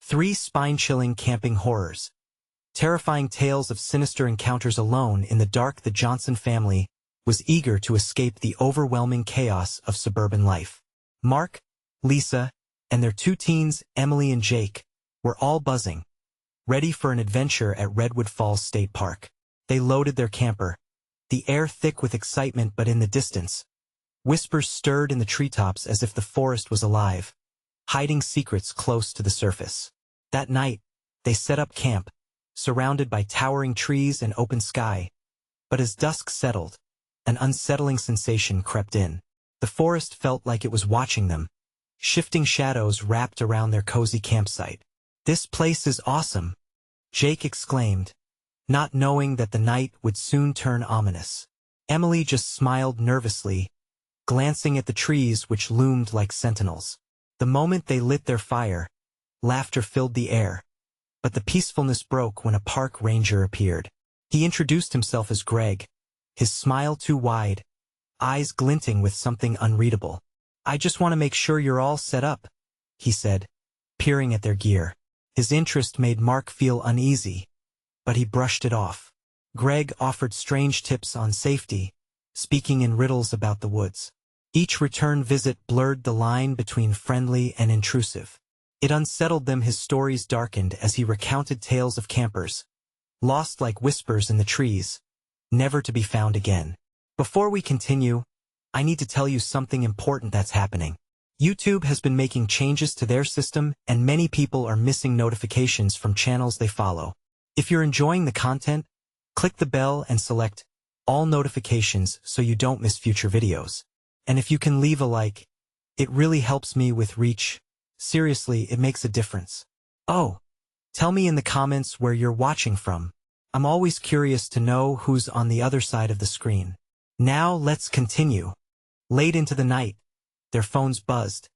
3 spine-chilling camping horrors. Terrifying tales of sinister encounters alone in the dark. The Johnson family was eager to escape the overwhelming chaos of suburban life. Mark, Lisa, and their 2 teens, Emily and Jake, were all buzzing, ready for an adventure at Redwood Falls State Park. They loaded their camper, the air thick with excitement, but in the distance, whispers stirred in the treetops as if the forest was alive, hiding secrets close to the surface. That night, they set up camp, surrounded by towering trees and open sky. But as dusk settled, an unsettling sensation crept in. The forest felt like it was watching them. Shifting shadows wrapped around their cozy campsite. "This place is awesome," Jake exclaimed, not knowing that the night would soon turn ominous. Emily just smiled nervously, glancing at the trees which loomed like sentinels. The moment they lit their fire, laughter filled the air. But the peacefulness broke when a park ranger appeared. He introduced himself as Greg, his smile too wide, eyes glinting with something unreadable. "I just want to make sure you're all set up," he said, peering at their gear. His interest made Mark feel uneasy, but he brushed it off. Greg offered strange tips on safety, speaking in riddles about the woods. Each return visit blurred the line between friendly and intrusive. It unsettled them. His stories darkened as he recounted tales of campers, lost like whispers in the trees, never to be found again. Before we continue, I need to tell you something important that's happening. YouTube has been making changes to their system, and many people are missing notifications from channels they follow. If you're enjoying the content, click the bell and select all notifications so you don't miss future videos. And if you can leave a like, it really helps me with reach. Seriously, it makes a difference. Oh, tell me in the comments where you're watching from. I'm always curious to know who's on the other side of the screen. Now let's continue. Late into the night, their phones buzzed,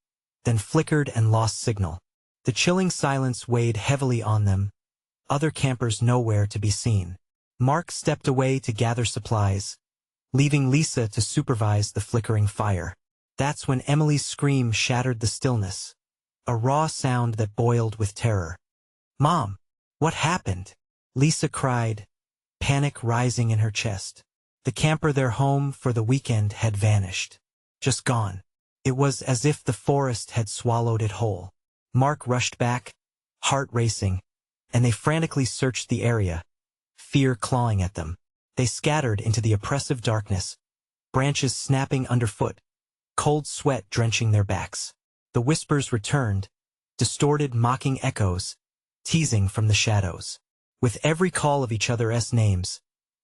then flickered and lost signal. The chilling silence weighed heavily on them, other campers nowhere to be seen. Mark stepped away to gather supplies, leaving Lisa to supervise the flickering fire. That's when Emily's scream shattered the stillness, a raw sound that boiled with terror. "Mom, what happened?" Lisa cried, panic rising in her chest. The camper, their home for the weekend, had vanished. Just gone. It was as if the forest had swallowed it whole. Mark rushed back, heart racing, and they frantically searched the area, fear clawing at them. They scattered into the oppressive darkness, branches snapping underfoot, cold sweat drenching their backs. The whispers returned, distorted mocking echoes, teasing from the shadows. With every call of each other's names,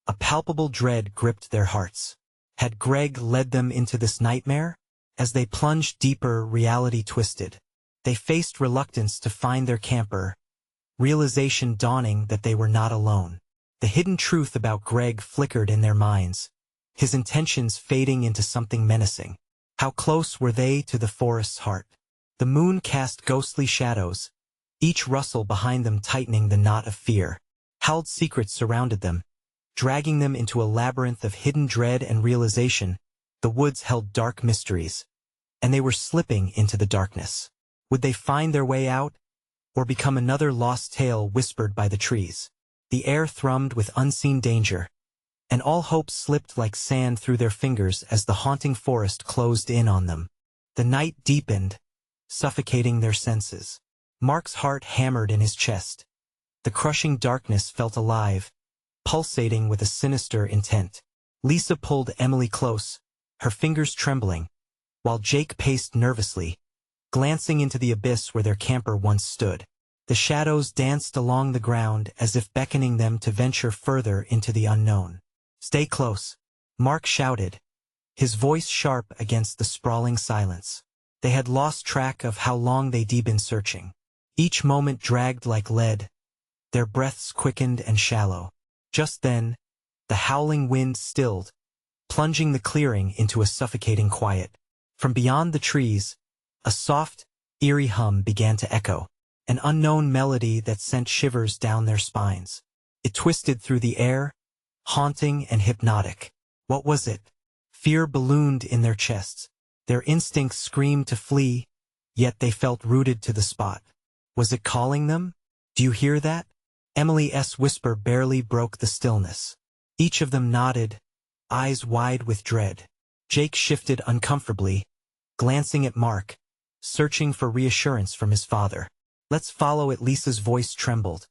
a palpable dread gripped their hearts. Had Greg led them into this nightmare? As they plunged deeper, reality twisted. They faced reluctance to find their camper, realization dawning that they were not alone. The hidden truth about Greg flickered in their minds, his intentions fading into something menacing. How close were they to the forest's heart? The moon cast ghostly shadows, each rustle behind them tightening the knot of fear. Howled secrets surrounded them, dragging them into a labyrinth of hidden dread and realization. The woods held dark mysteries, and they were slipping into the darkness. Would they find their way out, or become another lost tale whispered by the trees? The air thrummed with unseen danger, and all hope slipped like sand through their fingers as the haunting forest closed in on them. The night deepened, suffocating their senses. Mark's heart hammered in his chest. The crushing darkness felt alive, pulsating with a sinister intent. Lisa pulled Emily close, her fingers trembling, while Jake paced nervously, glancing into the abyss where their camper once stood. The shadows danced along the ground as if beckoning them to venture further into the unknown. "Stay close," Mark shouted, his voice sharp against the sprawling silence. They had lost track of how long they'd been searching. Each moment dragged like lead, their breaths quickened and shallow. Just then, the howling wind stilled, plunging the clearing into a suffocating quiet. From beyond the trees, a soft, eerie hum began to echo, an unknown melody that sent shivers down their spines. It twisted through the air, haunting and hypnotic. What was it? Fear ballooned in their chests. Their instincts screamed to flee, yet they felt rooted to the spot. Was it calling them? Do you hear that? Emily's whisper barely broke the stillness. Each of them nodded, eyes wide with dread. Jake shifted uncomfortably, glancing at Mark, searching for reassurance from his father. Let's follow it. Lisa's voice trembled,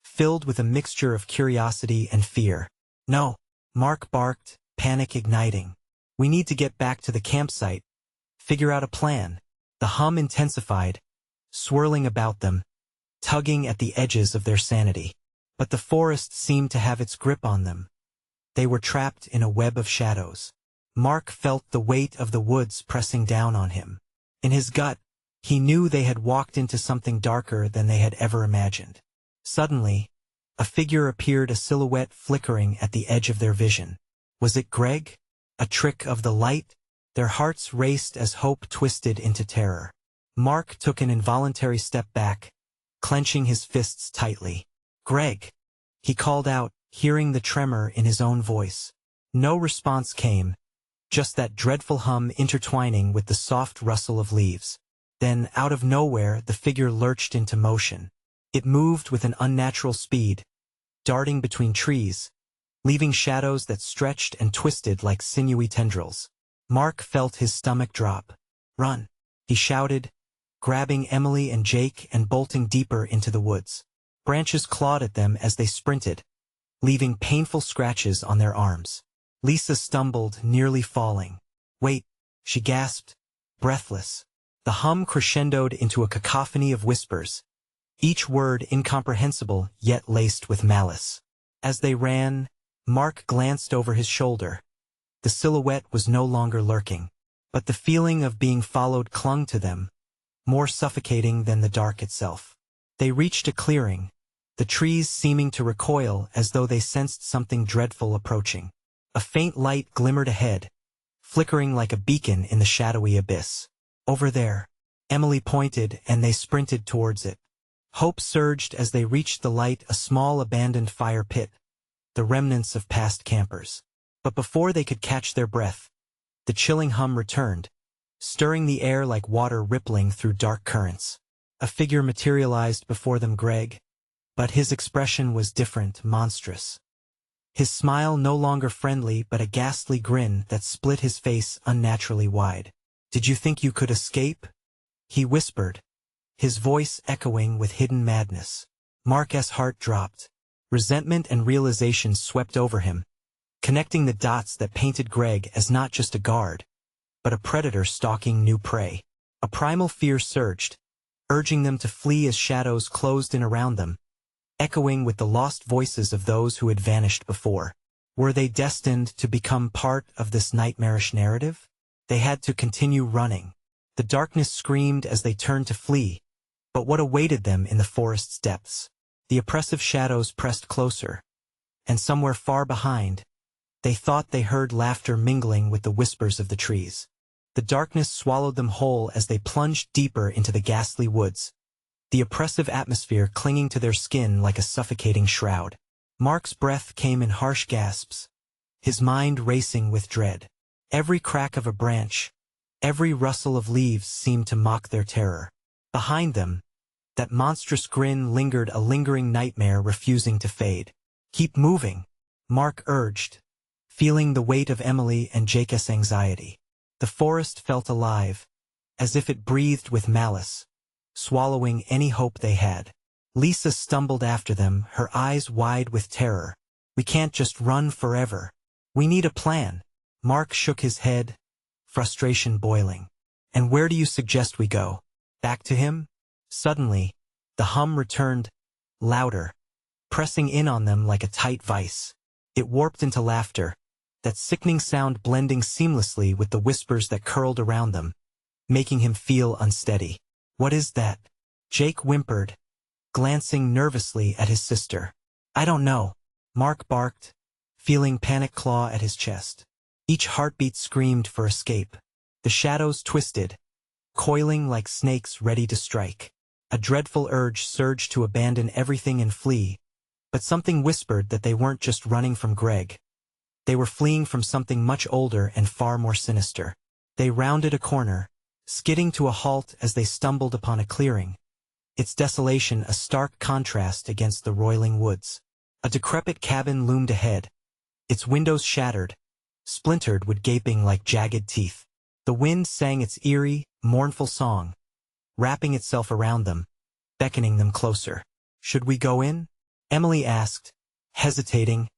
filled with a mixture of curiosity and fear. No, Mark barked, panic igniting. We need to get back to the campsite, figure out a plan. The hum intensified, swirling about them, tugging at the edges of their sanity. But the forest seemed to have its grip on them. They were trapped in a web of shadows. Mark felt the weight of the woods pressing down on him. In his gut, he knew they had walked into something darker than they had ever imagined. Suddenly, a figure appeared, a silhouette flickering at the edge of their vision. Was it Greg? A trick of the light? Their hearts raced as hope twisted into terror. Mark took an involuntary step back, clenching his fists tightly. Greg! He called out, hearing the tremor in his own voice. No response came, just that dreadful hum intertwining with the soft rustle of leaves. Then, out of nowhere, the figure lurched into motion. It moved with an unnatural speed, darting between trees, leaving shadows that stretched and twisted like sinewy tendrils. Mark felt his stomach drop. Run! He shouted, grabbing Emily and Jake and bolting deeper into the woods. Branches clawed at them as they sprinted, leaving painful scratches on their arms. Lisa stumbled, nearly falling. Wait, she gasped, breathless. The hum crescendoed into a cacophony of whispers, each word incomprehensible yet laced with malice. As they ran, Mark glanced over his shoulder. The silhouette was no longer lurking, but the feeling of being followed clung to them, more suffocating than the dark itself. They reached a clearing, the trees seeming to recoil as though they sensed something dreadful approaching. A faint light glimmered ahead, flickering like a beacon in the shadowy abyss. Over there, Emily pointed, and they sprinted towards it. Hope surged as they reached the light, a small abandoned fire pit, the remnants of past campers. But before they could catch their breath, the chilling hum returned, stirring the air like water rippling through dark currents. A figure materialized before them, Greg, but his expression was different, monstrous. His smile no longer friendly, but a ghastly grin that split his face unnaturally wide. Did you think you could escape? He whispered, his voice echoing with hidden madness. Mark's heart dropped. Resentment and realization swept over him, connecting the dots that painted Greg as not just a guard, but a predator stalking new prey. A primal fear surged, urging them to flee as shadows closed in around them, echoing with the lost voices of those who had vanished before. Were they destined to become part of this nightmarish narrative? They had to continue running. The darkness screamed as they turned to flee, but what awaited them in the forest's depths? The oppressive shadows pressed closer, and somewhere far behind, they thought they heard laughter mingling with the whispers of the trees. The darkness swallowed them whole as they plunged deeper into the ghastly woods, the oppressive atmosphere clinging to their skin like a suffocating shroud. Mark's breath came in harsh gasps, his mind racing with dread. Every crack of a branch, every rustle of leaves seemed to mock their terror. Behind them, that monstrous grin lingered, a lingering nightmare refusing to fade. Keep moving, Mark urged, feeling the weight of Emily and Jake's anxiety. The forest felt alive, as if it breathed with malice, swallowing any hope they had. Lisa stumbled after them, her eyes wide with terror. We can't just run forever. We need a plan. Mark shook his head, frustration boiling. And where do you suggest we go? Back to him? Suddenly, the hum returned, louder, pressing in on them like a tight vice. It warped into laughter, that sickening sound blending seamlessly with the whispers that curled around them, making him feel unsteady. What is that? Jake whimpered, glancing nervously at his sister. I don't know, Mark barked, feeling panic claw at his chest. Each heartbeat screamed for escape. The shadows twisted, coiling like snakes ready to strike. A dreadful urge surged to abandon everything and flee, but something whispered that they weren't just running from Greg. They were fleeing from something much older and far more sinister. They rounded a corner, skidding to a halt as they stumbled upon a clearing, its desolation a stark contrast against the roiling woods. A decrepit cabin loomed ahead, its windows shattered, splintered with gaping like jagged teeth. The wind sang its eerie, mournful song, wrapping itself around them, beckoning them closer. "Should we go in?" Emily asked, hesitating,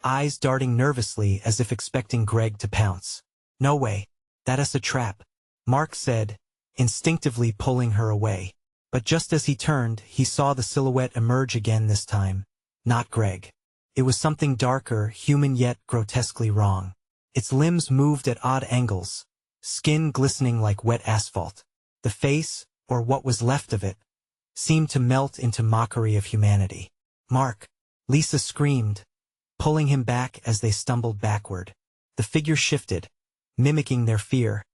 eyes darting nervously as if expecting Greg to pounce. "No way. That's a trap," Mark said, instinctively pulling her away. But just as he turned, he saw the silhouette emerge again this time. Not Greg. It was something darker, human yet grotesquely wrong. Its limbs moved at odd angles, skin glistening like wet asphalt. The face, or what was left of it, seemed to melt into mockery of humanity. "Mark!" Lisa screamed, pulling him back as they stumbled backward. The figure shifted, mimicking their fear,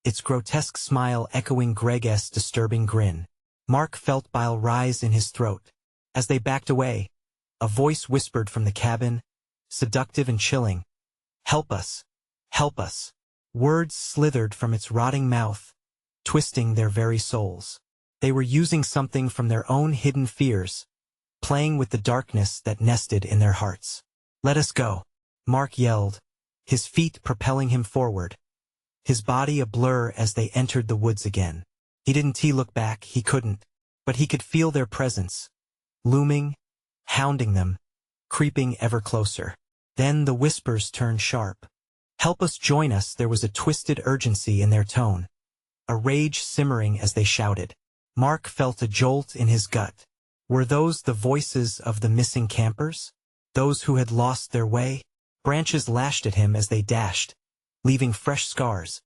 its grotesque smile echoing Greg's disturbing grin. Mark felt bile rise in his throat. As they backed away, a voice whispered from the cabin, seductive and chilling. "Help us! Help us!" Words slithered from its rotting mouth, twisting their very souls. They were using something from their own hidden fears, playing with the darkness that nested in their hearts. "Let us go," Mark yelled, his feet propelling him forward, his body a blur as they entered the woods again. He didn't look back, he couldn't, but he could feel their presence, looming, hounding them, creeping ever closer. Then the whispers turned sharp. "Help us, join us." There was a twisted urgency in their tone, a rage simmering as they shouted. Mark felt a jolt in his gut. Were those the voices of the missing campers? Those who had lost their way? Branches lashed at him as they dashed, leaving fresh scars,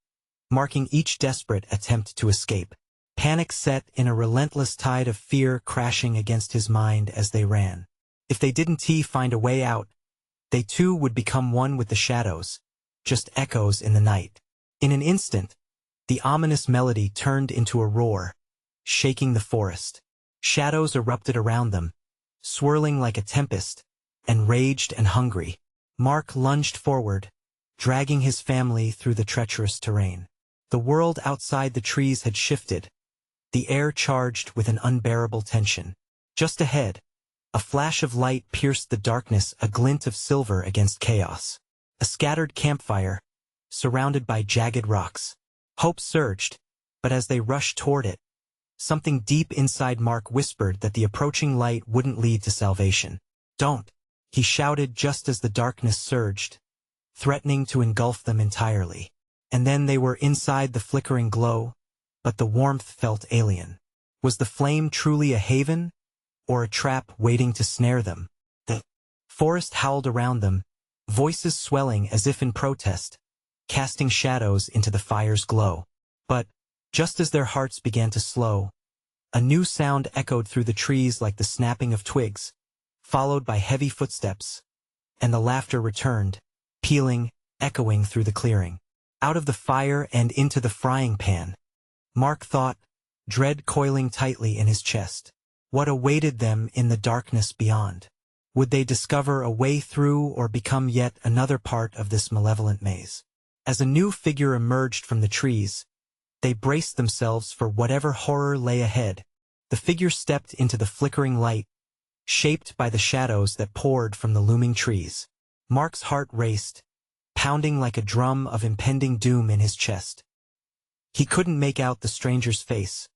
marking each desperate attempt to escape. Panic set in a relentless tide of fear crashing against his mind as they ran. If they didn't find a way out, they too would become one with the shadows, just echoes in the night. In an instant, the ominous melody turned into a roar, shaking the forest. Shadows erupted around them, swirling like a tempest, enraged and hungry. Mark lunged forward, dragging his family through the treacherous terrain. The world outside the trees had shifted, the air charged with an unbearable tension. Just ahead, a flash of light pierced the darkness, a glint of silver against chaos. A scattered campfire, surrounded by jagged rocks. Hope surged, but as they rushed toward it, something deep inside Mark whispered that the approaching light wouldn't lead to salvation. "Don't!" he shouted just as the darkness surged, threatening to engulf them entirely. And then they were inside the flickering glow, but the warmth felt alien. Was the flame truly a haven, or a trap waiting to snare them? The forest howled around them, voices swelling as if in protest, casting shadows into the fire's glow. But, just as their hearts began to slow, a new sound echoed through the trees like the snapping of twigs, followed by heavy footsteps, and the laughter returned, pealing, echoing through the clearing. Out of the fire and into the frying pan, Mark thought, dread coiling tightly in his chest. What awaited them in the darkness beyond? Would they discover a way through or become yet another part of this malevolent maze? As a new figure emerged from the trees, they braced themselves for whatever horror lay ahead. The figure stepped into the flickering light, shaped by the shadows that poured from the looming trees. Mark's heart raced, pounding like a drum of impending doom in his chest. He couldn't make out the stranger's face,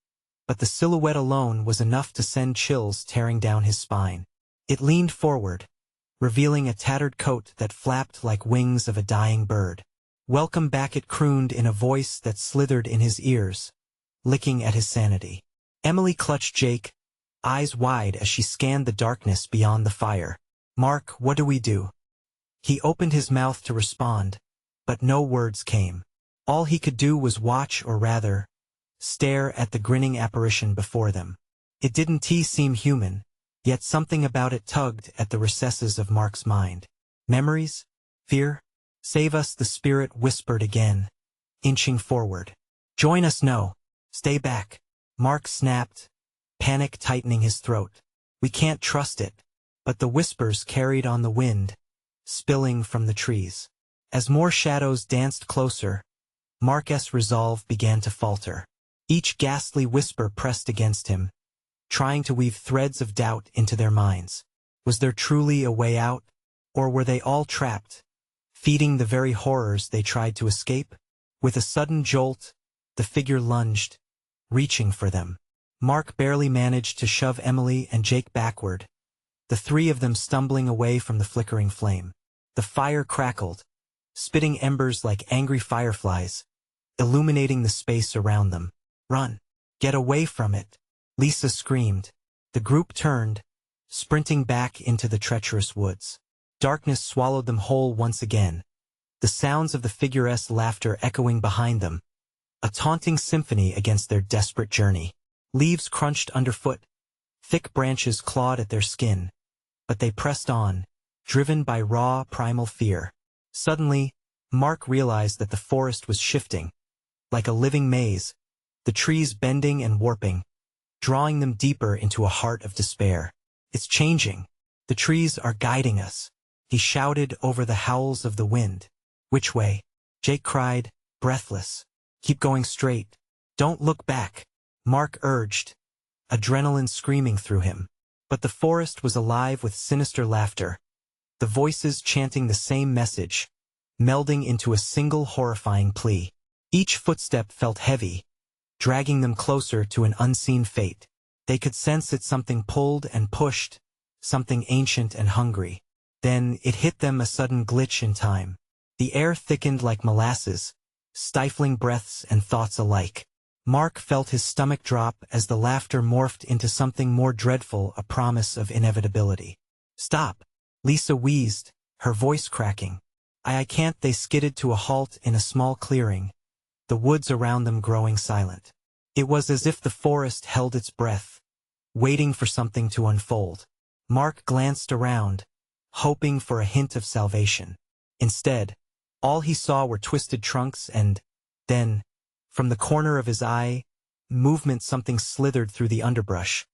but the silhouette alone was enough to send chills tearing down his spine. It leaned forward, revealing a tattered coat that flapped like wings of a dying bird. "Welcome back," it crooned in a voice that slithered in his ears, licking at his sanity. Emily clutched Jake, eyes wide as she scanned the darkness beyond the fire. "Mark, what do we do?" He opened his mouth to respond, but no words came. All he could do was watch, or rather, stare at the grinning apparition before them. It didn't seem human, yet something about it tugged at the recesses of Mark's mind. Memories? Fear? "Save us," the spirit whispered again, inching forward. "Join us." "No. Stay back," Mark snapped, panic tightening his throat. "We can't trust it." But the whispers carried on the wind, spilling from the trees. As more shadows danced closer, Mark's resolve began to falter. Each ghastly whisper pressed against him, trying to weave threads of doubt into their minds. Was there truly a way out? Or were they all trapped, feeding the very horrors they tried to escape? With a sudden jolt, the figure lunged, reaching for them. Mark barely managed to shove Emily and Jake backward, the three of them stumbling away from the flickering flame. The fire crackled, spitting embers like angry fireflies, illuminating the space around them. "Run! Get away from it!" Lisa screamed. The group turned, sprinting back into the treacherous woods. Darkness swallowed them whole once again, the sounds of the figure's laughter echoing behind them, a taunting symphony against their desperate journey. Leaves crunched underfoot, thick branches clawed at their skin, but they pressed on, driven by raw, primal fear. Suddenly, Mark realized that the forest was shifting, like a living maze, the trees bending and warping, drawing them deeper into a heart of despair. "It's changing. The trees are guiding us," he shouted over the howls of the wind. "Which way?" Jake cried, breathless. "Keep going straight. Don't look back," Mark urged, adrenaline screaming through him. But the forest was alive with sinister laughter, the voices chanting the same message, melding into a single horrifying plea. Each footstep felt heavy, dragging them closer to an unseen fate. They could sense that something pulled and pushed, something ancient and hungry. Then it hit them, a sudden glitch in time. The air thickened like molasses, stifling breaths and thoughts alike. Mark felt his stomach drop as the laughter morphed into something more dreadful, a promise of inevitability. "Stop!" Lisa wheezed, her voice cracking. I can't." They skidded to a halt in a small clearing, the woods around them growing silent. It was as if the forest held its breath, waiting for something to unfold. Mark glanced around, hoping for a hint of salvation. Instead, all he saw were twisted trunks and, then, from the corner of his eye, movement. Something slithered through the underbrush,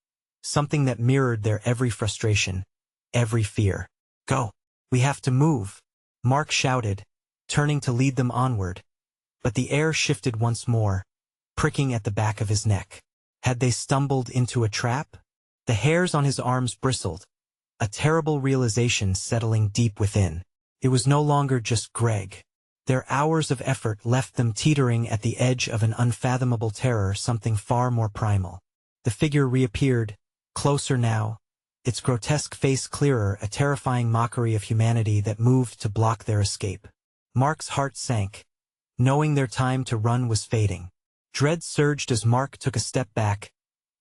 something that mirrored their every frustration, every fear. "Go! We have to move!" Mark shouted, turning to lead them onward. But the air shifted once more, pricking at the back of his neck. Had they stumbled into a trap? The hairs on his arms bristled, a terrible realization settling deep within. It was no longer just Greg. Their hours of effort left them teetering at the edge of an unfathomable terror, something far more primal. The figure reappeared, closer now, its grotesque face clearer, a terrifying mockery of humanity that moved to block their escape. Mark's heart sank, knowing their time to run was fading. Dread surged as Mark took a step back,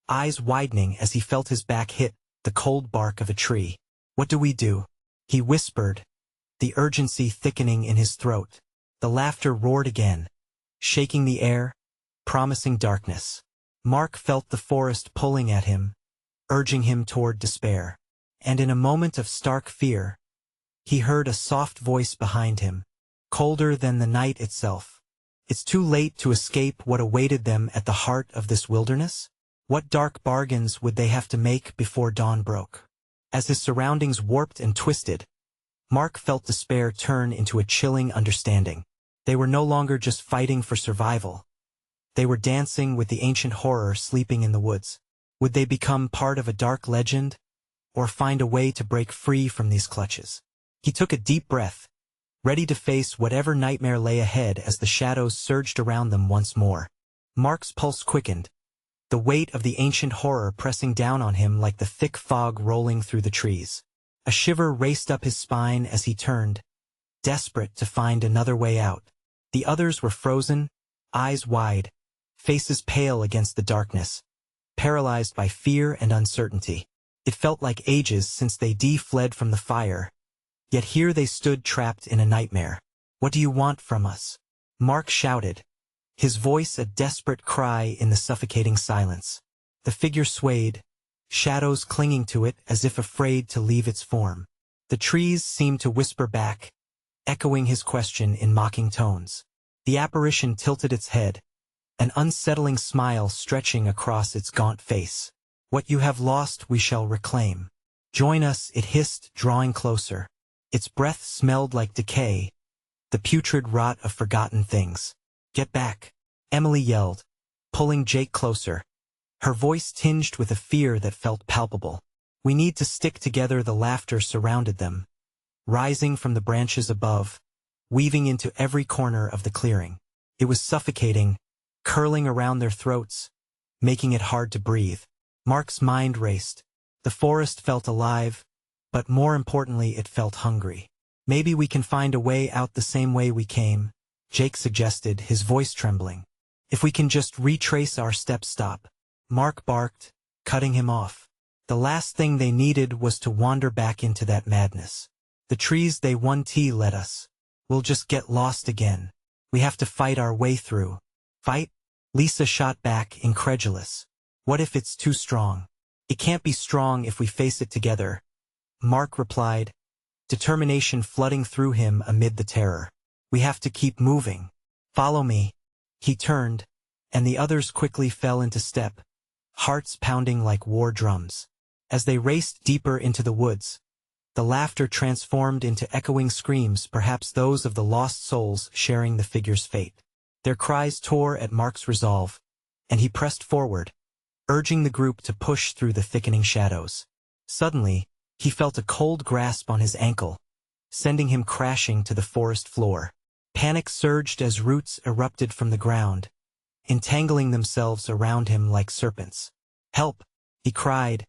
eyes widening as he felt his back hit the cold bark of a tree. "What do we do?" he whispered, the urgency thickening in his throat. The laughter roared again, shaking the air, promising darkness. Mark felt the forest pulling at him, urging him toward despair. And in a moment of stark fear, he heard a soft voice behind him, colder than the night itself. "It's too late to escape what awaited them at the heart of this wilderness? What dark bargains would they have to make before dawn broke?" As his surroundings warped and twisted, Mark felt despair turn into a chilling understanding. They were no longer just fighting for survival. They were dancing with the ancient horror sleeping in the woods. Would they become part of a dark legend, or find a way to break free from these clutches? He took a deep breath, ready to face whatever nightmare lay ahead as the shadows surged around them once more. Mark's pulse quickened, the weight of the ancient horror pressing down on him like the thick fog rolling through the trees. A shiver raced up his spine as he turned, desperate to find another way out. The others were frozen, eyes wide, faces pale against the darkness, paralyzed by fear and uncertainty. It felt like ages since they fled from the fire, yet here they stood trapped in a nightmare. "What do you want from us?" Mark shouted, his voice a desperate cry in the suffocating silence. The figure swayed, shadows clinging to it as if afraid to leave its form. The trees seemed to whisper back, echoing his question in mocking tones. The apparition tilted its head, an unsettling smile stretching across its gaunt face. "What you have lost we shall reclaim. Join us," it hissed, drawing closer. Its breath smelled like decay, the putrid rot of forgotten things. "Get back," Emily yelled, pulling Jake closer, her voice tinged with a fear that felt palpable. "We need to stick together." The laughter surrounded them, rising from the branches above, weaving into every corner of the clearing. It was suffocating, curling around their throats, making it hard to breathe. Mark's mind raced. The forest felt alive, but more importantly it felt hungry. "Maybe we can find a way out the same way we came," Jake suggested, his voice trembling. "If we can just retrace our steps." "Stop," Mark barked, cutting him off. The last thing they needed was to wander back into that madness. "The trees they once led us. We'll just get lost again. We have to fight our way through." "Fight?" Lisa shot back, incredulous. "What if it's too strong?" "It can't be strong if we face it together," Mark replied, determination flooding through him amid the terror. "We have to keep moving. Follow me." He turned, and the others quickly fell into step, hearts pounding like war drums. As they raced deeper into the woods, the laughter transformed into echoing screams, perhaps those of the lost souls sharing the figure's fate. Their cries tore at Mark's resolve, and he pressed forward, urging the group to push through the thickening shadows. Suddenly, he felt a cold grasp on his ankle, sending him crashing to the forest floor. Panic surged as roots erupted from the ground, entangling themselves around him like serpents. "Help!" he cried,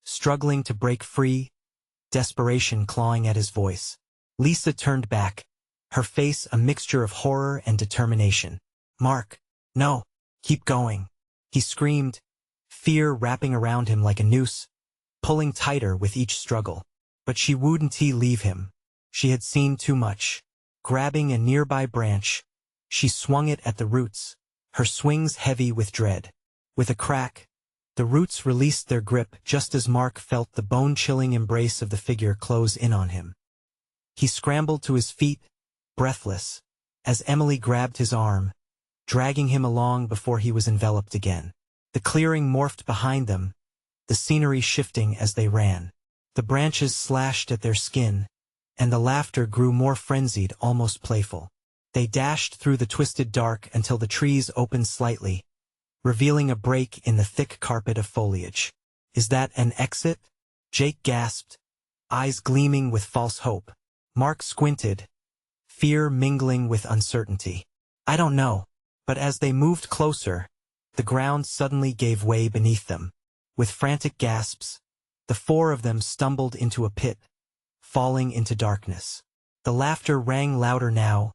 struggling to break free, desperation clawing at his voice. Lisa turned back, her face a mixture of horror and determination. "Mark, no, keep going," he screamed, fear wrapping around him like a noose, pulling tighter with each struggle. But she wouldn't leave him. She had seen too much. Grabbing a nearby branch, she swung it at the roots, her swings heavy with dread. With a crack, the roots released their grip just as Mark felt the bone-chilling embrace of the figure close in on him. He scrambled to his feet, breathless, as Emily grabbed his arm, dragging him along before he was enveloped again. The clearing morphed behind them, the scenery shifting as they ran. The branches slashed at their skin, and the laughter grew more frenzied, almost playful. They dashed through the twisted dark until the trees opened slightly, revealing a break in the thick carpet of foliage. "Is that an exit?" Jake gasped, eyes gleaming with false hope. Mark squinted, fear mingling with uncertainty. "I don't know." But as they moved closer, the ground suddenly gave way beneath them. With frantic gasps, the four of them stumbled into a pit, falling into darkness. The laughter rang louder now,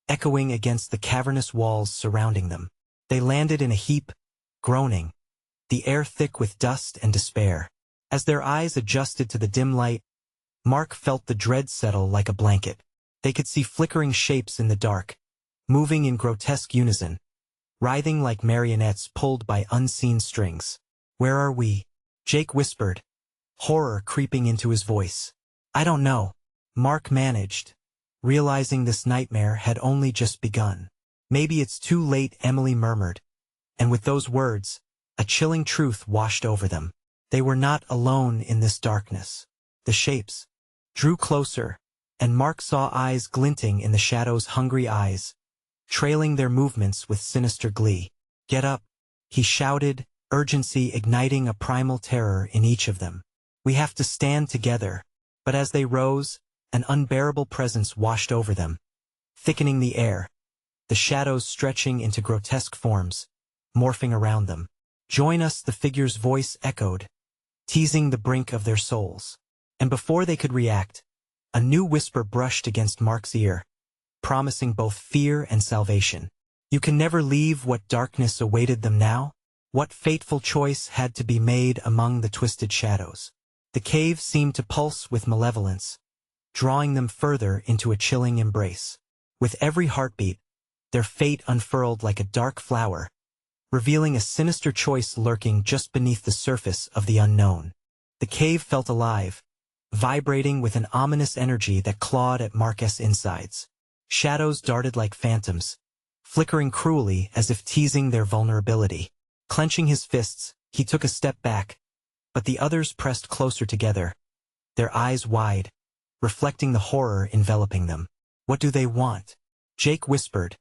echoing against the cavernous walls surrounding them. They landed in a heap, groaning, the air thick with dust and despair. As their eyes adjusted to the dim light, Mark felt the dread settle like a blanket. They could see flickering shapes in the dark, moving in grotesque unison, writhing like marionettes pulled by unseen strings. "Where are we?" Jake whispered, horror creeping into his voice. "I don't know," Mark managed, realizing this nightmare had only just begun. "Maybe it's too late," Emily murmured, and with those words, a chilling truth washed over them. They were not alone in this darkness. The shapes drew closer, and Mark saw eyes glinting in the shadows, hungry eyes, trailing their movements with sinister glee. "Get up," he shouted, urgency igniting a primal terror in each of them. "We have to stand together." But as they rose, an unbearable presence washed over them, thickening the air, the shadows stretching into grotesque forms, morphing around them. "Join us," the figure's voice echoed, teasing the brink of their souls. And before they could react, a new whisper brushed against Mark's ear, promising both fear and salvation. You can never leave. What darkness awaited them now? What fateful choice had to be made among the twisted shadows? The cave seemed to pulse with malevolence, drawing them further into a chilling embrace. With every heartbeat, their fate unfurled like a dark flower, revealing a sinister choice lurking just beneath the surface of the unknown. The cave felt alive, vibrating with an ominous energy that clawed at Mark's insides. Shadows darted like phantoms, flickering cruelly as if teasing their vulnerability. Clenching his fists, he took a step back, but the others pressed closer together, their eyes wide, reflecting the horror enveloping them. "What do they want?" Jake whispered,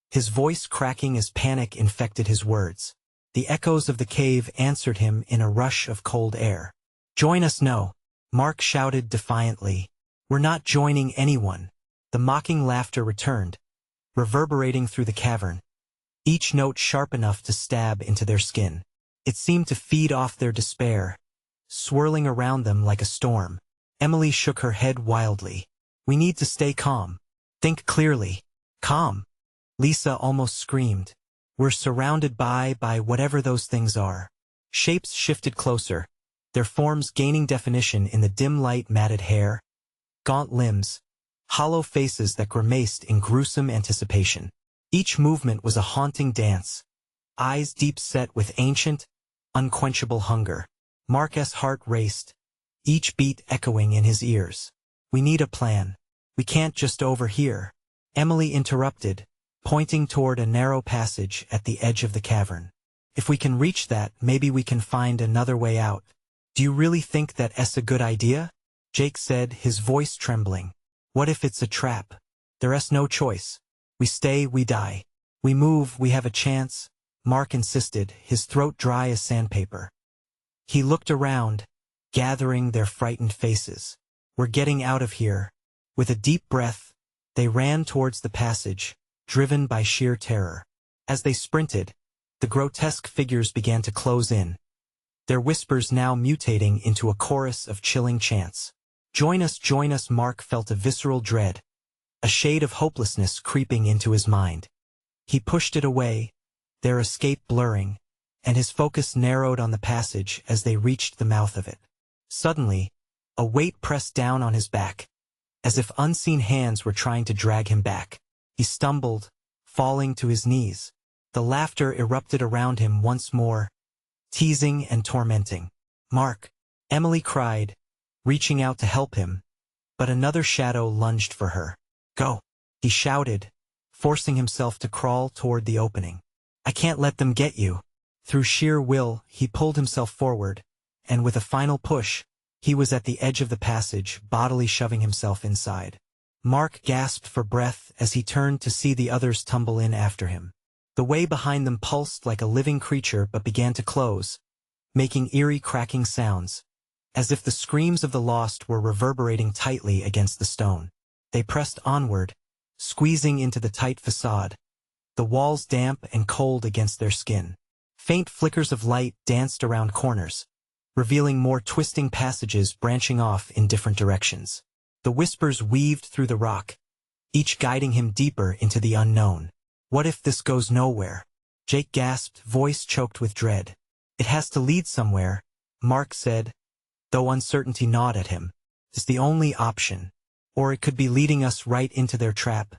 his voice cracking as panic infected his words. The echoes of the cave answered him in a rush of cold air. "Join us, no!" Mark shouted defiantly. "We're not joining anyone." The mocking laughter returned, reverberating through the cavern, each note sharp enough to stab into their skin. It seemed to feed off their despair, swirling around them like a storm. Emily shook her head wildly. "We need to stay calm. Think clearly." "Calm?" Lisa almost screamed. "We're surrounded by whatever those things are." Shapes shifted closer, their forms gaining definition in the dim light. Matted hair, gaunt limbs, hollow faces that grimaced in gruesome anticipation. Each movement was a haunting dance, eyes deep set with ancient, unquenchable hunger. Mark's heart raced, each beat echoing in his ears. "We need a plan. We can't just overhear." Emily interrupted, pointing toward a narrow passage at the edge of the cavern. "If we can reach that, maybe we can find another way out." "Do you really think that's a good idea?" Jake said, his voice trembling. "What if it's a trap? There's no choice. We stay, we die. We move, we have a chance," Mark insisted, his throat dry as sandpaper. He looked around, gathering their frightened faces. "We're getting out of here." With a deep breath, they ran towards the passage, driven by sheer terror. As they sprinted, the grotesque figures began to close in, their whispers now mutating into a chorus of chilling chants. Join us," Mark felt a visceral dread, a shade of hopelessness creeping into his mind. He pushed it away, their escape blurring, and his focus narrowed on the passage as they reached the mouth of it. Suddenly, a weight pressed down on his back, as if unseen hands were trying to drag him back. He stumbled, falling to his knees. The laughter erupted around him once more, teasing and tormenting. "Mark!" Emily cried, reaching out to help him, but another shadow lunged for her. "Go!" he shouted, forcing himself to crawl toward the opening. "I can't let them get you." Through sheer will, he pulled himself forward, and with a final push, he was at the edge of the passage, bodily shoving himself inside. Mark gasped for breath as he turned to see the others tumble in after him. The way behind them pulsed like a living creature but began to close, making eerie cracking sounds, as if the screams of the lost were reverberating tightly against the stone. They pressed onward, squeezing into the tight facade, the walls damp and cold against their skin. Faint flickers of light danced around corners, revealing more twisting passages branching off in different directions. The whispers weaved through the rock, each guiding him deeper into the unknown. "What if this goes nowhere?" Jake gasped, voice choked with dread. "It has to lead somewhere," Mark said, though uncertainty gnawed at him. "It's the only option. Or it could be leading us right into their trap."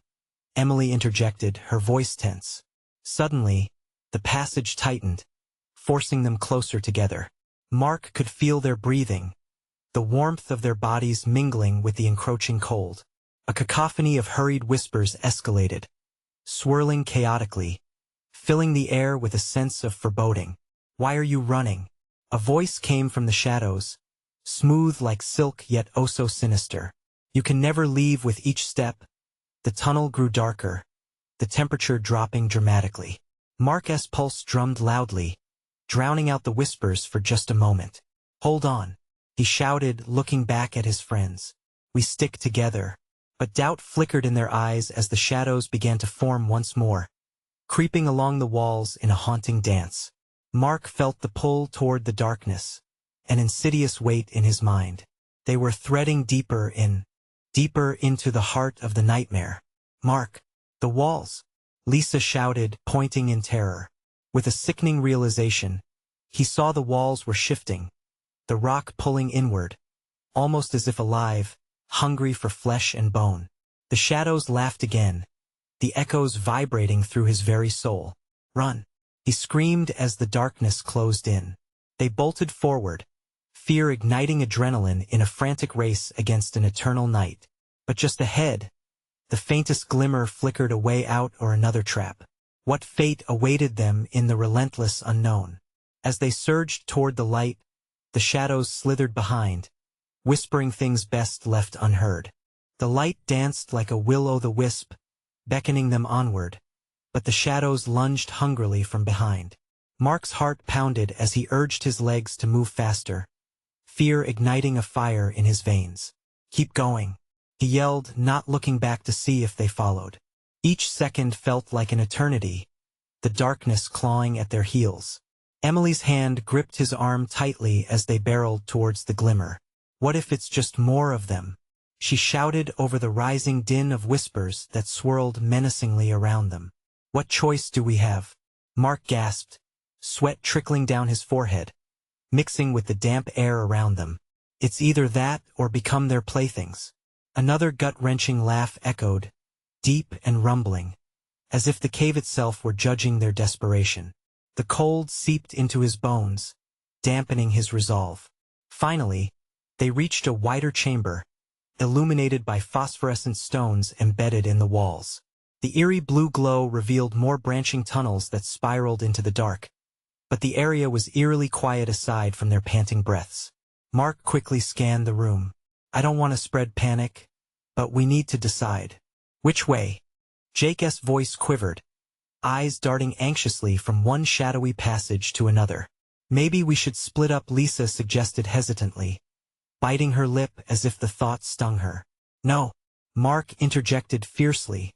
Emily interjected, her voice tense. Suddenly, the passage tightened, forcing them closer together. Mark could feel their breathing, the warmth of their bodies mingling with the encroaching cold. A cacophony of hurried whispers escalated, swirling chaotically, filling the air with a sense of foreboding. "Why are you running?" A voice came from the shadows, smooth like silk yet oh so sinister. "You can never leave with each step." The tunnel grew darker, the temperature dropping dramatically. Mark's pulse drummed loudly, drowning out the whispers for just a moment. "Hold on," he shouted, looking back at his friends. "We stick together." But doubt flickered in their eyes as the shadows began to form once more, creeping along the walls in a haunting dance. Mark felt the pull toward the darkness, an insidious weight in his mind. They were threading deeper into the heart of the nightmare. "Mark, the walls!" Lisa shouted, pointing in terror. With a sickening realization, he saw the walls were shifting, the rock pulling inward, almost as if alive, hungry for flesh and bone. The shadows laughed again, the echoes vibrating through his very soul. "Run!" he screamed as the darkness closed in. They bolted forward, fear igniting adrenaline in a frantic race against an eternal night. But just ahead, the faintest glimmer flickered a way out or another trap. What fate awaited them in the relentless unknown? As they surged toward the light, the shadows slithered behind, whispering things best left unheard. The light danced like a will-o'-the-wisp, beckoning them onward, but the shadows lunged hungrily from behind. Mark's heart pounded as he urged his legs to move faster, fear igniting a fire in his veins. "Keep going," he yelled, not looking back to see if they followed. Each second felt like an eternity, the darkness clawing at their heels. Emily's hand gripped his arm tightly as they barreled towards the glimmer. "What if it's just more of them?" she shouted over the rising din of whispers that swirled menacingly around them. "What choice do we have?" Mark gasped, sweat trickling down his forehead, mixing with the damp air around them. "It's either that or become their playthings." Another gut-wrenching laugh echoed, deep and rumbling, as if the cave itself were judging their desperation. The cold seeped into his bones, dampening his resolve. Finally, they reached a wider chamber, illuminated by phosphorescent stones embedded in the walls. The eerie blue glow revealed more branching tunnels that spiraled into the dark, but the area was eerily quiet aside from their panting breaths. Mark quickly scanned the room. "I don't want to spread panic, but we need to decide." "Which way?" Jake's voice quivered, eyes darting anxiously from one shadowy passage to another. "Maybe we should split up," Lisa suggested hesitantly, biting her lip as if the thought stung her. "No," Mark interjected fiercely,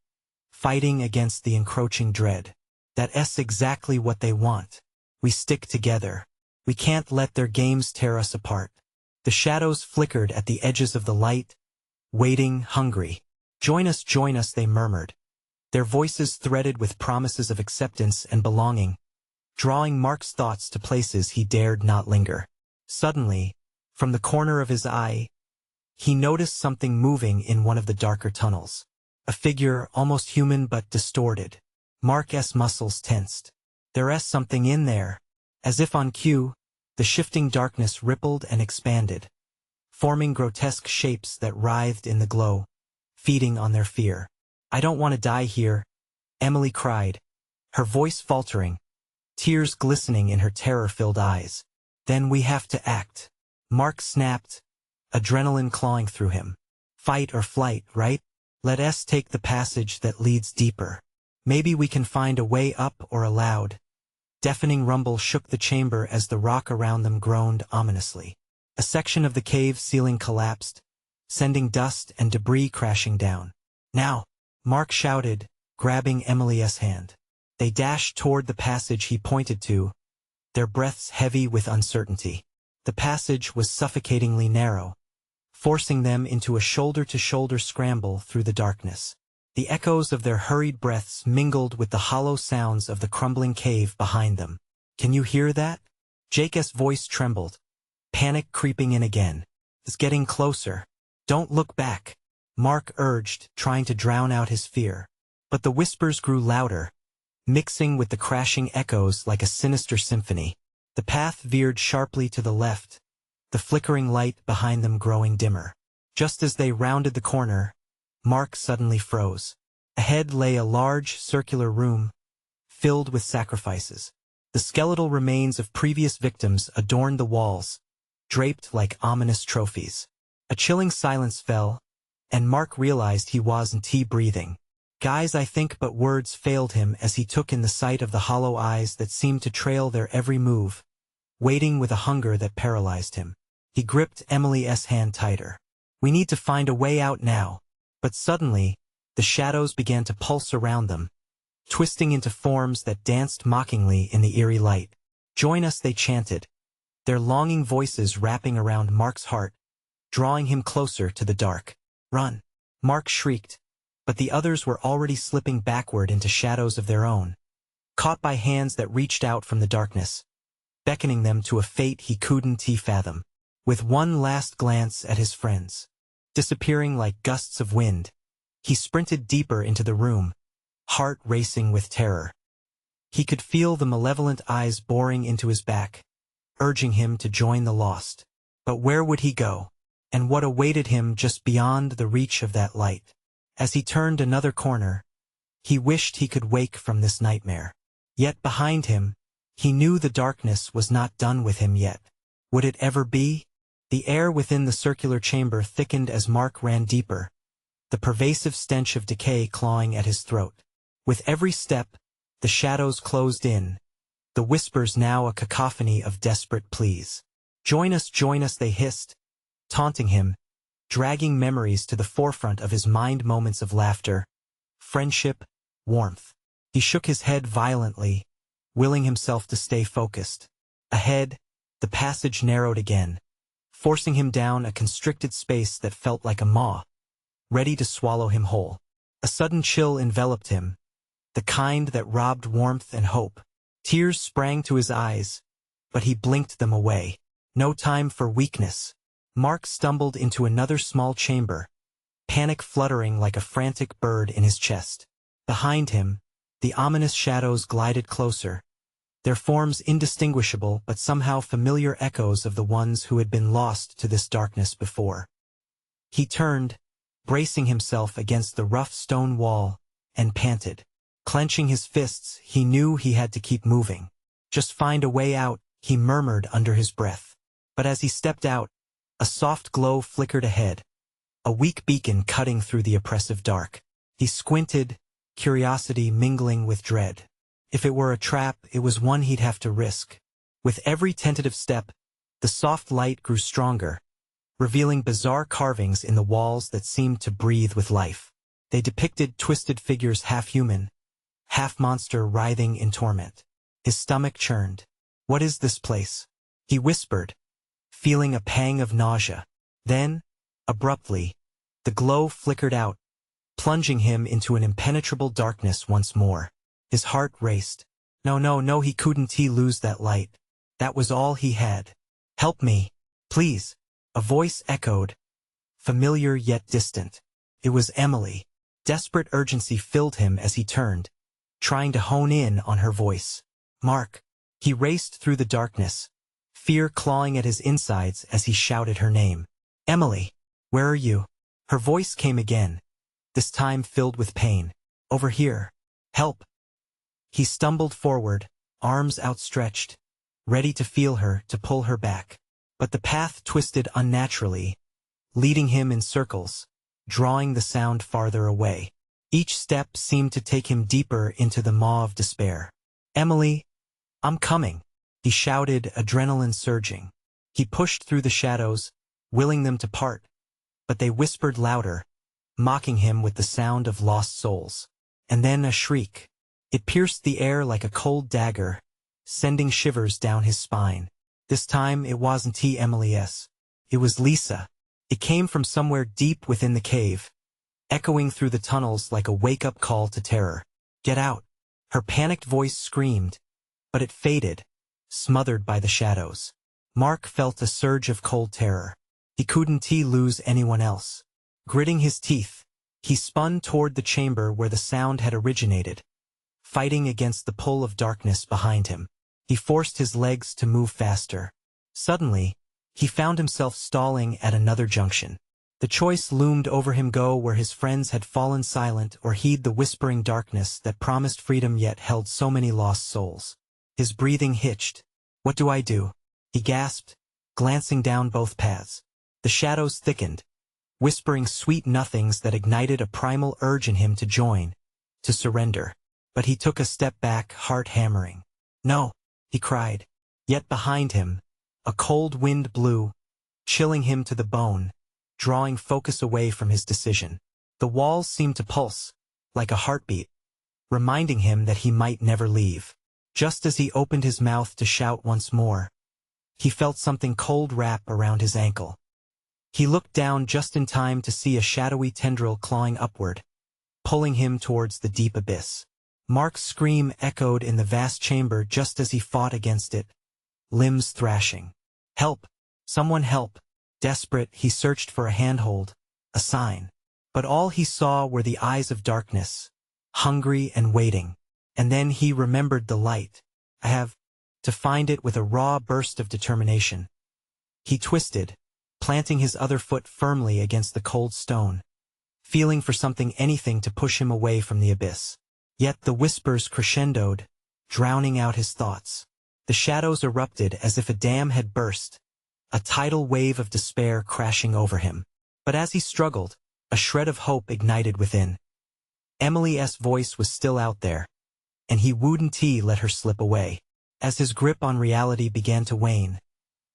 fighting against the encroaching dread. "That's exactly what they want. We stick together. We can't let their games tear us apart." The shadows flickered at the edges of the light, waiting, hungry. Join us," they murmured, their voices threaded with promises of acceptance and belonging, drawing Mark's thoughts to places he dared not linger. Suddenly, from the corner of his eye, he noticed something moving in one of the darker tunnels. A figure, almost human but distorted. Mark's muscles tensed. There's something in there. As if on cue, the shifting darkness rippled and expanded, forming grotesque shapes that writhed in the glow, feeding on their fear. "I don't want to die here," Emily cried, her voice faltering, tears glistening in her terror-filled eyes. "Then we have to act," Mark snapped, adrenaline clawing through him. "Fight or flight, right? Let us take the passage that leads deeper. Maybe we can find a way up." Or a loud, deafening rumble shook the chamber as the rock around them groaned ominously. A section of the cave ceiling collapsed, sending dust and debris crashing down. "Now!" Mark shouted, grabbing Emily's hand. They dashed toward the passage he pointed to, their breaths heavy with uncertainty. The passage was suffocatingly narrow, forcing them into a shoulder-to-shoulder scramble through the darkness. The echoes of their hurried breaths mingled with the hollow sounds of the crumbling cave behind them. "Can you hear that?" Jake's voice trembled, panic creeping in again. "It's getting closer. Don't look back," Mark urged, trying to drown out his fear. But the whispers grew louder, mixing with the crashing echoes like a sinister symphony. The path veered sharply to the left, the flickering light behind them growing dimmer. Just as they rounded the corner, Mark suddenly froze. Ahead lay a large, circular room, filled with sacrifices. The skeletal remains of previous victims adorned the walls, draped like ominous trophies. A chilling silence fell, and Mark realized he wasn't breathing. "Guys, I think," but words failed him as he took in the sight of the hollow eyes that seemed to trail their every move, waiting with a hunger that paralyzed him. He gripped Emily's hand tighter. "We need to find a way out now." But suddenly, the shadows began to pulse around them, twisting into forms that danced mockingly in the eerie light. "Join us," they chanted, their longing voices wrapping around Mark's heart, drawing him closer to the dark. "Run!" Mark shrieked, but the others were already slipping backward into shadows of their own, caught by hands that reached out from the darkness, beckoning them to a fate he couldn't fathom. With one last glance at his friends, disappearing like gusts of wind, he sprinted deeper into the room, heart racing with terror. He could feel the malevolent eyes boring into his back, urging him to join the lost. But where would he go? And what awaited him just beyond the reach of that light? As he turned another corner, he wished he could wake from this nightmare. Yet behind him, he knew the darkness was not done with him yet. Would it ever be? The air within the circular chamber thickened as Mark ran deeper, the pervasive stench of decay clawing at his throat. With every step, the shadows closed in, the whispers now a cacophony of desperate pleas. Join us, they hissed, taunting him, dragging memories to the forefront of his mind, moments of laughter, friendship, warmth. He shook his head violently, willing himself to stay focused. Ahead, the passage narrowed again, forcing him down a constricted space that felt like a maw, ready to swallow him whole. A sudden chill enveloped him, the kind that robbed warmth and hope. Tears sprang to his eyes, but he blinked them away. No time for weakness. Mark stumbled into another small chamber, panic fluttering like a frantic bird in his chest. Behind him, the ominous shadows glided closer, their forms indistinguishable but somehow familiar echoes of the ones who had been lost to this darkness before. He turned, bracing himself against the rough stone wall, and panted. Clenching his fists, he knew he had to keep moving. Just find a way out, he murmured under his breath. But as he stepped out, a soft glow flickered ahead, a weak beacon cutting through the oppressive dark. He squinted, curiosity mingling with dread. If it were a trap, it was one he'd have to risk. With every tentative step, the soft light grew stronger, revealing bizarre carvings in the walls that seemed to breathe with life. They depicted twisted figures, half human, half monster, writhing in torment. His stomach churned. What is this place? He whispered, feeling a pang of nausea. Then, abruptly, the glow flickered out, plunging him into an impenetrable darkness once more. His heart raced. No, he couldn't lose that light. That was all he had. Help me, please, a voice echoed, familiar yet distant. It was Emily. Desperate urgency filled him as he turned, trying to hone in on her voice. Mark. He raced through the darkness, fear clawing at his insides as he shouted her name. Emily, where are you? Her voice came again, this time filled with pain. Over here. Help. He stumbled forward, arms outstretched, ready to feel her, to pull her back. But the path twisted unnaturally, leading him in circles, drawing the sound farther away. Each step seemed to take him deeper into the maw of despair. Emily, I'm coming, he shouted, adrenaline surging. He pushed through the shadows, willing them to part, but they whispered louder, mocking him with the sound of lost souls. And then a shriek. It pierced the air like a cold dagger, sending shivers down his spine. This time it wasn't Emily's. It was Lisa. It came from somewhere deep within the cave, echoing through the tunnels like a wake-up call to terror. Get out! Her panicked voice screamed, but it faded, smothered by the shadows. Mark felt a surge of cold terror. He couldn't lose anyone else. Gritting his teeth, he spun toward the chamber where the sound had originated, fighting against the pull of darkness behind him. He forced his legs to move faster. Suddenly, he found himself stalling at another junction. The choice loomed over him: go where his friends had fallen silent, or heed the whispering darkness that promised freedom yet held so many lost souls. His breathing hitched. What do I do? He gasped, glancing down both paths. The shadows thickened, whispering sweet nothings that ignited a primal urge in him to join, to surrender. But he took a step back, heart hammering. No, he cried. Yet behind him, a cold wind blew, chilling him to the bone, drawing focus away from his decision. The walls seemed to pulse, like a heartbeat, reminding him that he might never leave. Just as he opened his mouth to shout once more, he felt something cold wrap around his ankle. He looked down just in time to see a shadowy tendril clawing upward, pulling him towards the deep abyss. Mark's scream echoed in the vast chamber just as he fought against it, limbs thrashing. Help! Someone help! Desperate, he searched for a handhold, a sign. But all he saw were the eyes of darkness, hungry and waiting. And then he remembered the light. I have to find it. With a raw burst of determination, he twisted, planting his other foot firmly against the cold stone, feeling for something, anything to push him away from the abyss. Yet the whispers crescendoed, drowning out his thoughts. The shadows erupted as if a dam had burst, a tidal wave of despair crashing over him. But as he struggled, a shred of hope ignited within. Emily's voice was still out there, and he wouldn't let her slip away. As his grip on reality began to wane,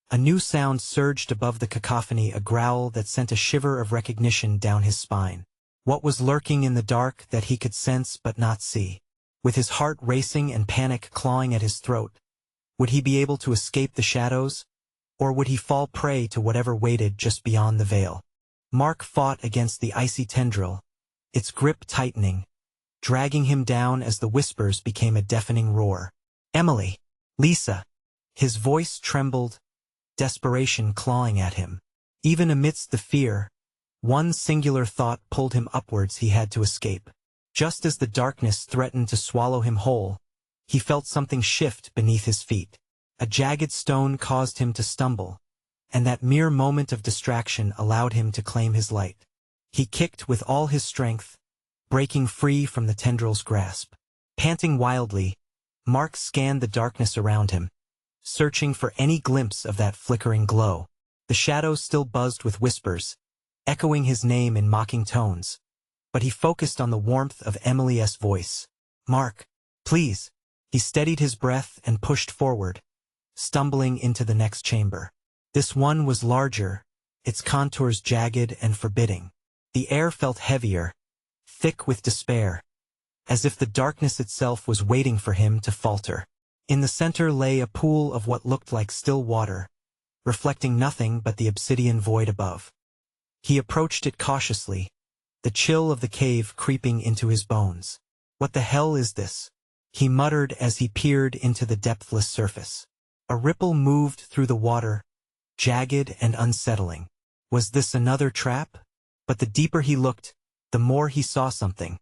a new sound surged above the cacophony, a growl that sent a shiver of recognition down his spine. What was lurking in the dark that he could sense but not see? With his heart racing and panic clawing at his throat, would he be able to escape the shadows, or would he fall prey to whatever waited just beyond the veil? Mark fought against the icy tendril, its grip tightening, dragging him down as the whispers became a deafening roar. Emily! Lisa! His voice trembled, desperation clawing at him. Even amidst the fear, one singular thought pulled him upwards. He had to escape. Just as the darkness threatened to swallow him whole, he felt something shift beneath his feet. A jagged stone caused him to stumble, and that mere moment of distraction allowed him to claim his light. He kicked with all his strength, breaking free from the tendril's grasp. Panting wildly, Mark scanned the darkness around him, searching for any glimpse of that flickering glow. The shadows still buzzed with whispers, echoing his name in mocking tones, but he focused on the warmth of Emily's voice. Mark, please. He steadied his breath and pushed forward, stumbling into the next chamber. This one was larger, its contours jagged and forbidding. The air felt heavier, thick with despair, as if the darkness itself was waiting for him to falter. In the center lay a pool of what looked like still water, reflecting nothing but the obsidian void above. He approached it cautiously, the chill of the cave creeping into his bones. What the hell is this? He muttered as he peered into the depthless surface. A ripple moved through the water, jagged and unsettling. Was this another trap? But the deeper he looked, the more he saw something.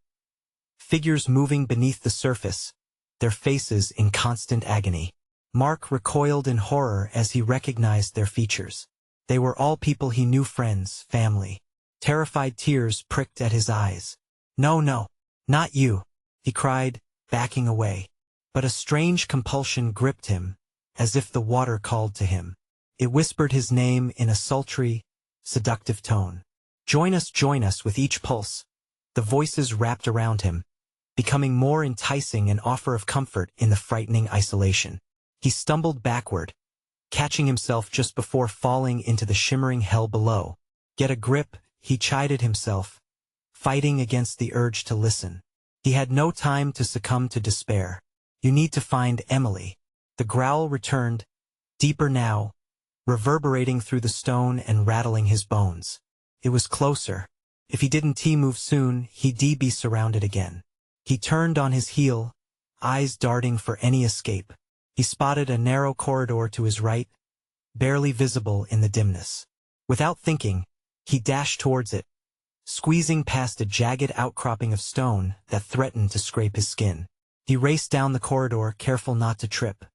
Figures moving beneath the surface, their faces in constant agony. Mark recoiled in horror as he recognized their features. They were all people he knew, friends, family. Terrified tears pricked at his eyes. No, no, not you, he cried, backing away. But a strange compulsion gripped him, as if the water called to him. It whispered his name in a sultry, seductive tone. Join us with each pulse. The voices wrapped around him, becoming more enticing, an offer of comfort in the frightening isolation. He stumbled backward, catching himself just before falling into the shimmering hell below. Get a grip, he chided himself, fighting against the urge to listen. He had no time to succumb to despair. You need to find Emily. The growl returned, deeper now, reverberating through the stone and rattling his bones. It was closer. If he didn't move soon, he'd be surrounded again. He turned on his heel, eyes darting for any escape. He spotted a narrow corridor to his right, barely visible in the dimness. Without thinking, he dashed towards it, squeezing past a jagged outcropping of stone that threatened to scrape his skin. He raced down the corridor, careful not to trip.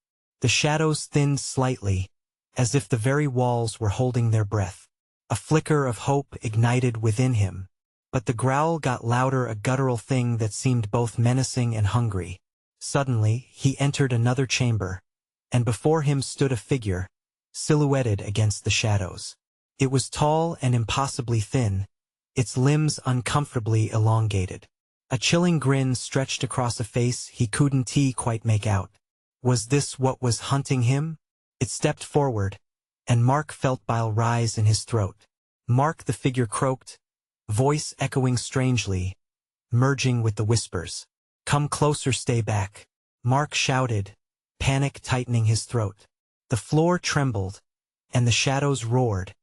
The shadows thinned slightly, as if the very walls were holding their breath. A flicker of hope ignited within him, but the growl got louder, a guttural thing that seemed both menacing and hungry. Suddenly, he entered another chamber, and before him stood a figure, silhouetted against the shadows. It was tall and impossibly thin, its limbs uncomfortably elongated. A chilling grin stretched across a face he couldn't quite make out. Was this what was hunting him? It stepped forward, and Mark felt bile rise in his throat. Mark, the figure croaked, voice echoing strangely, merging with the whispers. Come closer, stay back. Mark shouted, panic tightening his throat. The floor trembled, and the shadows roared,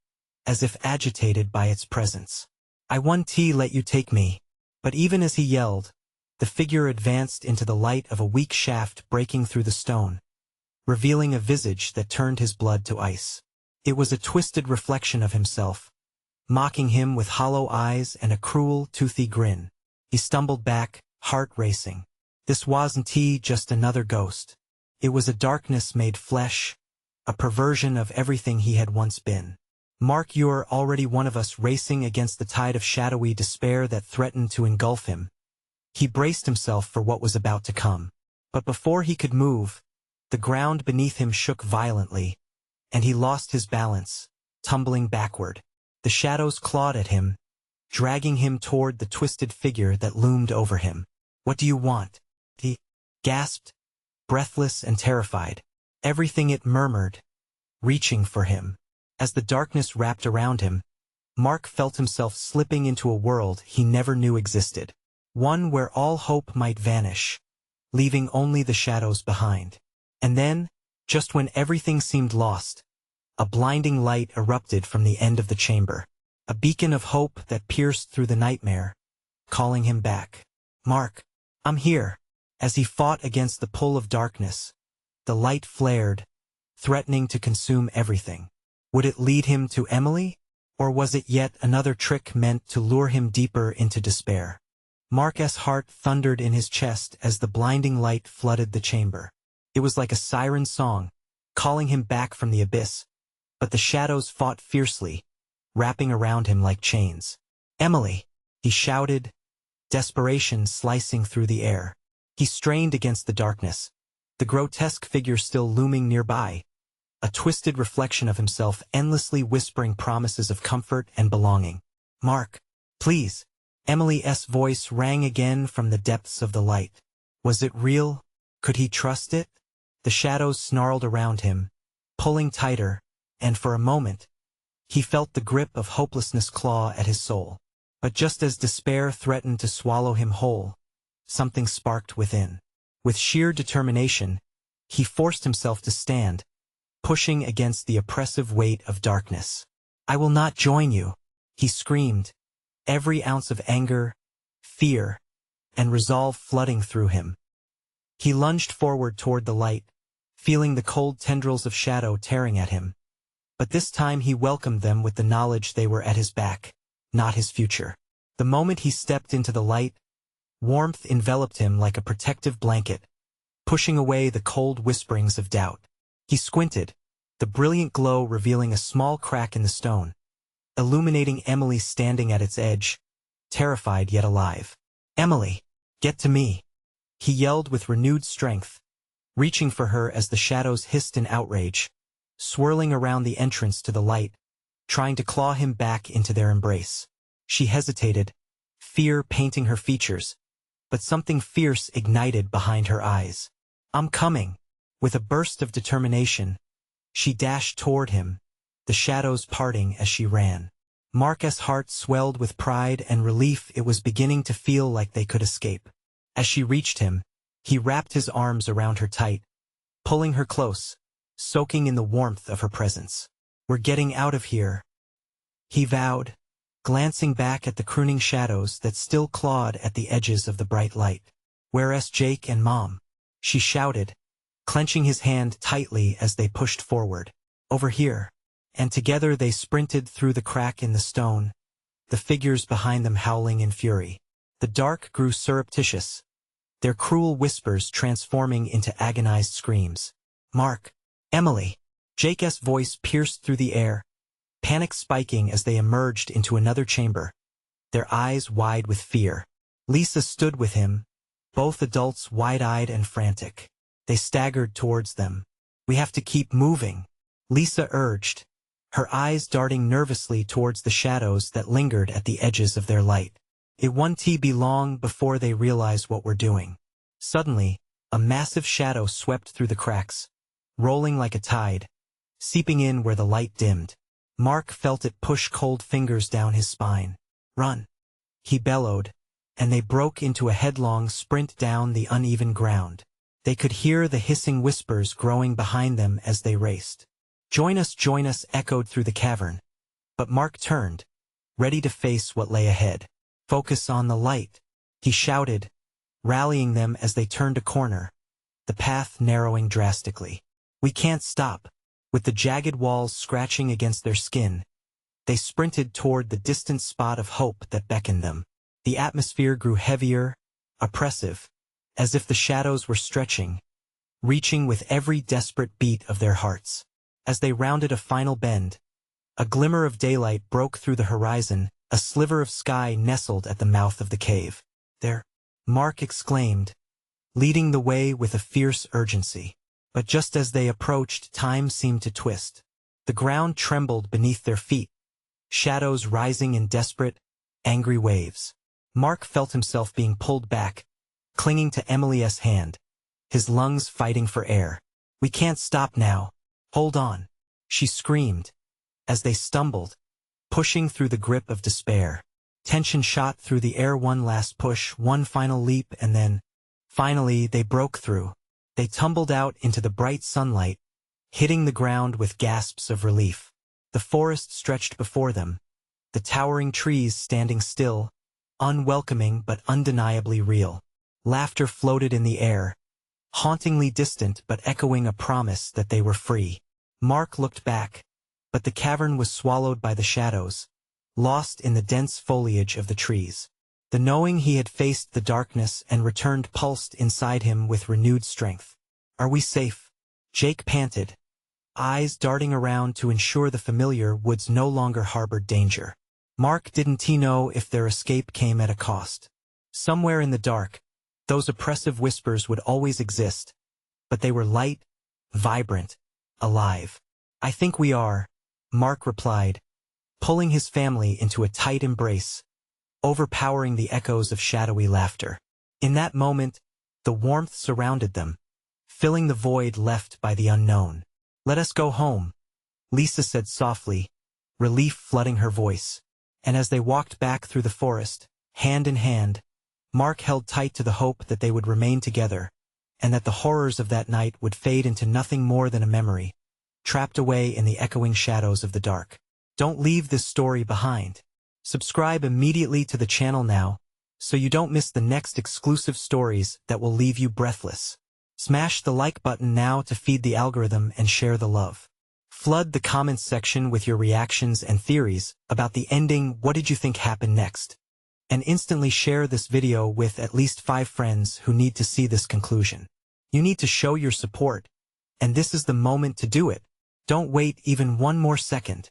as if agitated by its presence. I won't let you take me. But even as he yelled, the figure advanced into the light of a weak shaft breaking through the stone, revealing a visage that turned his blood to ice. It was a twisted reflection of himself, mocking him with hollow eyes and a cruel, toothy grin. He stumbled back, heart racing. This wasn't just another ghost. It was a darkness made flesh, a perversion of everything he had once been. Mark, you're already one of us, racing against the tide of shadowy despair that threatened to engulf him. He braced himself for what was about to come. But before he could move, the ground beneath him shook violently, and he lost his balance, tumbling backward. The shadows clawed at him, dragging him toward the twisted figure that loomed over him. What do you want? He gasped, breathless and terrified. everything it murmured, reaching for him. As the darkness wrapped around him, Mark felt himself slipping into a world he never knew existed. One where all hope might vanish, leaving only the shadows behind. And then, just when everything seemed lost, a blinding light erupted from the end of the chamber. A beacon of hope that pierced through the nightmare, calling him back. "Mark, I'm here." As he fought against the pull of darkness, the light flared, threatening to consume everything. Would it lead him to Emily? Or was it yet another trick meant to lure him deeper into despair? Mark's heart thundered in his chest as the blinding light flooded the chamber. It was like a siren song, calling him back from the abyss. But the shadows fought fiercely, wrapping around him like chains. "Emily!" he shouted, desperation slicing through the air. He strained against the darkness, the grotesque figure still looming nearby, a twisted reflection of himself endlessly whispering promises of comfort and belonging. "Mark, please." Emily's voice rang again from the depths of the light. Was it real? Could he trust it? The shadows snarled around him, pulling tighter, and for a moment, he felt the grip of hopelessness claw at his soul. But just as despair threatened to swallow him whole, something sparked within. With sheer determination, he forced himself to stand, pushing against the oppressive weight of darkness. "I will not join you," he screamed, every ounce of anger, fear, and resolve flooding through him. He lunged forward toward the light, feeling the cold tendrils of shadow tearing at him. But this time he welcomed them with the knowledge they were at his back, not his future. The moment he stepped into the light, warmth enveloped him like a protective blanket, pushing away the cold whisperings of doubt. He squinted, the brilliant glow revealing a small crack in the stone, illuminating Emily standing at its edge, terrified yet alive. "Emily, get to me!" he yelled with renewed strength, reaching for her as the shadows hissed in outrage, swirling around the entrance to the light, trying to claw him back into their embrace. She hesitated, fear painting her features, but something fierce ignited behind her eyes. "I'm coming!" With a burst of determination, she dashed toward him, the shadows parting as she ran. Mark's heart swelled with pride and relief. It was beginning to feel like they could escape. As she reached him, he wrapped his arms around her tight, pulling her close, soaking in the warmth of her presence. "We're getting out of here," he vowed, glancing back at the crooning shadows that still clawed at the edges of the bright light. "Where's Jake and Mom?" she shouted, clenching his hand tightly as they pushed forward. "Over here." And together they sprinted through the crack in the stone, the figures behind them howling in fury. The dark grew surreptitious, their cruel whispers transforming into agonized screams. "Mark! Emily!" Jake's voice pierced through the air, panic spiking as they emerged into another chamber, their eyes wide with fear. Lisa stood with him, both adults wide-eyed and frantic. They staggered towards them. "We have to keep moving," Lisa urged, her eyes darting nervously towards the shadows that lingered at the edges of their light. It won't be long before they realize what we're doing. Suddenly, a massive shadow swept through the cracks, rolling like a tide, seeping in where the light dimmed. Mark felt it push cold fingers down his spine. "Run!" he bellowed, and they broke into a headlong sprint down the uneven ground. They could hear the hissing whispers growing behind them as they raced. Join us," echoed through the cavern. But Mark turned, ready to face what lay ahead. "Focus on the light," he shouted, rallying them as they turned a corner, the path narrowing drastically. "We can't stop." With the jagged walls scratching against their skin, they sprinted toward the distant spot of hope that beckoned them. The atmosphere grew heavier, oppressive, as if the shadows were stretching, reaching with every desperate beat of their hearts. As they rounded a final bend, a glimmer of daylight broke through the horizon, a sliver of sky nestled at the mouth of the cave. "There!" Mark exclaimed, leading the way with a fierce urgency. But just as they approached, time seemed to twist. The ground trembled beneath their feet, shadows rising in desperate, angry waves. Mark felt himself being pulled back, clinging to Emily's hand, his lungs fighting for air. We can't stop now. Hold on, she screamed, as they stumbled, pushing through the grip of despair. Tension shot through the air, one last push, one final leap, and then, finally, they broke through. They tumbled out into the bright sunlight, hitting the ground with gasps of relief. The forest stretched before them, the towering trees standing still, unwelcoming but undeniably real. Laughter floated in the air, hauntingly distant but echoing a promise that they were free. Mark looked back, but the cavern was swallowed by the shadows, lost in the dense foliage of the trees. The knowing he had faced the darkness and returned pulsed inside him with renewed strength. Are we safe? Jake panted, eyes darting around to ensure the familiar woods no longer harbored danger. Mark didn't know if their escape came at a cost. Somewhere in the dark, those oppressive whispers would always exist, but they were light, vibrant, alive. I think we are, Mark replied, pulling his family into a tight embrace, overpowering the echoes of shadowy laughter. In that moment, the warmth surrounded them, filling the void left by the unknown. Let us go home, Lisa said softly, relief flooding her voice. And as they walked back through the forest, hand in hand, Mark held tight to the hope that they would remain together, and that the horrors of that night would fade into nothing more than a memory, trapped away in the echoing shadows of the dark. Don't leave this story behind. Subscribe immediately to the channel now, so you don't miss the next exclusive stories that will leave you breathless. Smash the like button now to feed the algorithm and share the love. Flood the comments section with your reactions and theories about the ending. What did you think happened next? And instantly share this video with at least 5 friends who need to see this conclusion. You need to show your support, and this is the moment to do it. Don't wait even one more second.